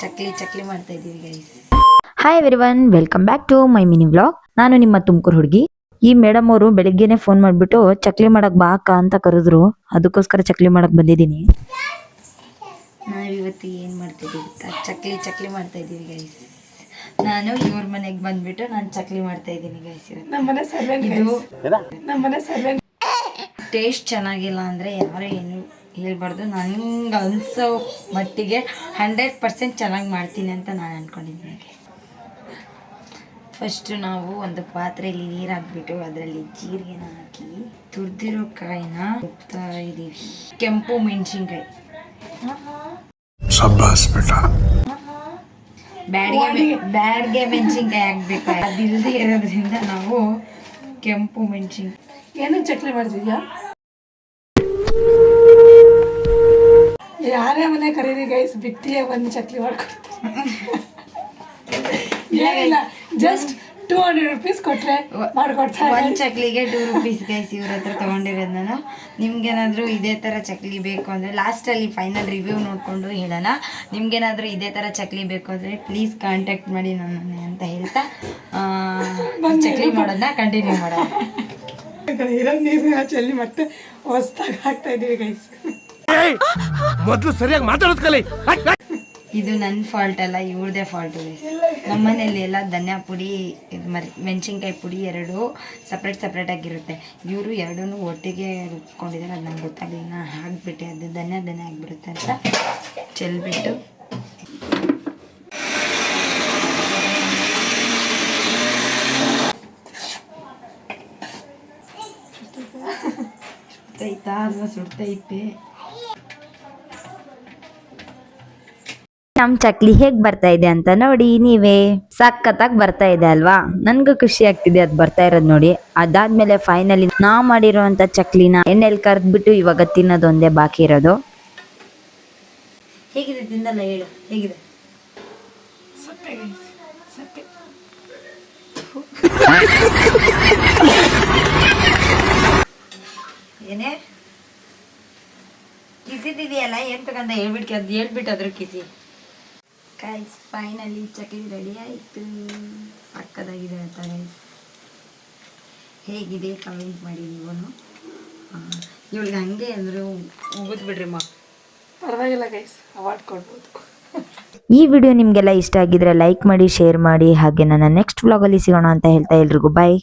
ಚಕ್ಲಿ ಮಾಡ್ತಾ ಇದೀವಿ guys. Hi everyone, welcome back to my mini vlog. ನಾನು ನಿಮ್ಮ ತುಮಕೂರು ಹುಡುಗಿ. ಈ ಮೇಡಮ್ ಅವರು ಬೆಳಿಗ್ಗೆನೆ ಫೋನ್ ಮಾಡ್ಬಿಟ್ಟು ಚಕ್ಲಿ ಮಾಡಕ್ ಬಾ ಅಕ್ಕ ಅಂತ ಕರೆದ್ರು. ಅದಕ್ಕೋಸ್ಕರ ಚಕ್ಲಿ ಮಾಡಕ್ ಬಂದಿದ್ದೀನಿ. ನಾವಿವತ್ತು ಏನು ಮಾಡ್ತಿದ್ದೀವಿ ಗೊತ್ತಾ? ಚಕ್ಲಿ ಮಾಡ್ತಾ ಇದ್ದೀವಿ ಗೈಸ್. ನಾನು ಇವ್ರ ಮನೆಗೆ ಬಂದ್ಬಿಟ್ಟು ನಾನು ಚಕ್ಲಿ ಮಾಡ್ತಾ ಇದ್ದೀನಿ ಗೈಸ್. ಇದು ಟೇಸ್ಟ್ ಚೆನ್ನಾಗಿಲ್ಲ ಅಂದರೆ ಯಾರು ಏನು ಹೇಳ್ಬಾರ್ದು. ನನಗೆ ಅನಿಸೋ ಮಟ್ಟಿಗೆ 100% ಚೆನ್ನಾಗಿ ಮಾಡ್ತೀನಿ ಅಂತ ನಾನು ಅಂದ್ಕೊಂಡಿದ್ದೀನಿ ಗೈಸ್. ಫಸ್ಟು ನಾವು ಒಂದು ಪಾತ್ರೆಯಲ್ಲಿ ನೀರು ಹಾಕ್ಬಿಟ್ಟು ಅದರಲ್ಲಿ ಜೀರಿಗೆನ ಹಾಕಿ ತುರಿದಿರೋ ಕಾಯಿನ ಉಪ್ತಾ ಇದ್ದೀವಿ. ಕೆಂಪು ಮೆಣಸಿನ್ಕಾಯಿ, ಬ್ಯಾಡ್ಗೆ ಮೆಣಸಿನ್ಕಾಯಿ ಹಾಕ್ಬೇಕು. ಅದಿಲ್ಲದೆ ಇರೋದ್ರಿಂದ ನಾವು ಕೆಂಪು ಮೆಣಸಿನ್ಕಾಯಿ. ಏನು ಚಕ್ಲಿ ಮಾಡ್ತಿದ್ಯಾ? ಯಾರೇ ಮನೆ ಕರೀರಿ ಗೈಸ್, ಬಿಟ್ಟಿಯೇ ಒಂದು ಚಕ್ಲಿ ಮಾಡ್ಕೊಡ್ತೀನಿ. ಏನಿಲ್ಲ, ಜಸ್ಟ್ 200 rupees ಕೊಟ್ರೆ ಮಾಡ್ಕೊಡ್ತಾರೆ. ಒಂದು ಚಕ್ಲಿಗೆ 2 rupees ಗೈಸ್ ಇವ್ರ ಹತ್ರ ತೊಗೊಂಡಿರೋದು ನಾನು. ನಿಮ್ಗೇನಾದರೂ ಇದೇ ಥರ ಚಕ್ಲಿ ಬೇಕು ಅಂದರೆ ಲಾಸ್ಟಲ್ಲಿ ಫೈನಲ್ ರಿವ್ಯೂ ನೋಡಿಕೊಂಡು ಹೇಳೋಣ. ನಿಮ್ಗೇನಾದರೂ ಇದೇ ಥರ ಚಕ್ಲಿ ಬೇಕು ಅಂದರೆ ಪ್ಲೀಸ್ ಕಾಂಟ್ಯಾಕ್ಟ್ ಮಾಡಿ ನನ್ನನ್ನೇ ಅಂತ ಹೇಳ್ತಾ ಚಕ್ಲಿ ಮಾಡೋದನ್ನ ಕಂಟಿನ್ಯೂ ಮಾಡೋಣ. ಇರೋದು ನೀರು ಚಲ್ಲಿ ಮತ್ತೆ ಹೊಸ್ದಾಗಿ ಹಾಕ್ತಾ ಇದೀವಿ ಗೈಸ್. ಮೊದಲು ಸರಿಯಾಗಿ ಮಾತಾಡೋದು ಕಲಿ. ಇದು ನನ್ನ ಫಾಲ್ಟ್ ಅಲ್ಲ, ಇವ್ರದೇ ಫಾಲ್ಟ್ ಇದೆ. ನಮ್ಮ ಮನೆಯಲ್ಲಿ ಎಲ್ಲ ಧನಿಯಾ ಪುಡಿ ಮೆಣಸಿನ್ಕಾಯಿ ಪುಡಿ ಎರಡು ಸಪ್ರೇಟ್ ಆಗಿರುತ್ತೆ. ಇವರು ಎರಡೂ ಒಟ್ಟಿಗೆ ರುಬ್ಕೊಂಡಿದ್ದಾರೆ. ಅದು ನಂಗೆ ಗೊತ್ತಾಗಲಿಲ್ಲ, ಹಾಕ್ಬಿಟ್ಟೆ. ಅದು ಧನಿಯಾ ಆಗಿಬಿಡುತ್ತೆ ಅಂತ ಚೆಲ್ಬಿಟ್ಟು ಸುಡ್ತೈತಾ ಅಲ್ವಾ? ಸುಡ್ತೈತೆ. ನಮ್ ಚಕ್ಲಿ ಹೇಗ್ ಬರ್ತಾ ಇದೆ ಅಂತ ನೋಡಿ ನೀವೇ. ಸಖತ್ತಾಗಿ ಬರ್ತಾ ಇದೆ ಅಲ್ವಾ? ನನ್ಗೂ ಖುಷಿ ಆಗ್ತಿದೆ ಅದು ಬರ್ತಾ ಇರೋದು ನೋಡಿ. ಅದಾದ್ಮೇಲೆ ಫೈನಲಿ ನಾ ಮಾಡಿರೋಂಥ ಚಕ್ಲಿನ ಎಣ್ಣೆಲಿ ಕರ್ದ್ಬಿಟ್ಟು ಇವಾಗ ತಿನ್ನೋದೊಂದೇ ಬಾಕಿ ಇರೋದು. ಹೇಗಿದೆ ತಿಂದಲ್ಲ ಹೇಳು, ಹೇಗಿದೆ? ಸಪ್ಪೆ ಗೈಸ್, ಸಪ್ಪೆ. ಏನೇ ಕಿಸಿದಿದೆಯಲ್ಲ, ಏನ್ ತಗೊಂಡ ಹೇಳ್ಬಿಟ್ಟು ಅದ್ರ ಕಿಸಿ. ಗೈಸ್ ಫೈನಲಿ ಚಕ್ಲಿ ರೆಡಿ ಆಯಿತು. ಸಕ್ಕದಾಗಿದೆ ಅಂತ ಗೈಸ್. ಹೇಗಿದೆ ಕಮೆಂಟ್ ಮಾಡಿ ನೀವು. ಇವಳಿಗೆ ಹಂಗೆ ಅಂದರು ಉಗಿದ್ಬಿಡ್ರಿ ಪರವಾಗಿಲ್ಲ ಗೈಸ್, ಅವಾರ್ಡ್ ಕೊಡ್ಬೋದು. ಈ ವಿಡಿಯೋ ನಿಮಗೆಲ್ಲ ಇಷ್ಟ ಆಗಿದ್ರೆ ಲೈಕ್ ಮಾಡಿ, ಶೇರ್ ಮಾಡಿ. ಹಾಗೆ ನನ್ನ ನೆಕ್ಸ್ಟ್ ವ್ಲಾಗಲ್ಲಿ ಸಿಗೋಣ ಅಂತ ಹೇಳ್ತಾ ಎಲ್ರಿಗೂ ಬಾಯ್.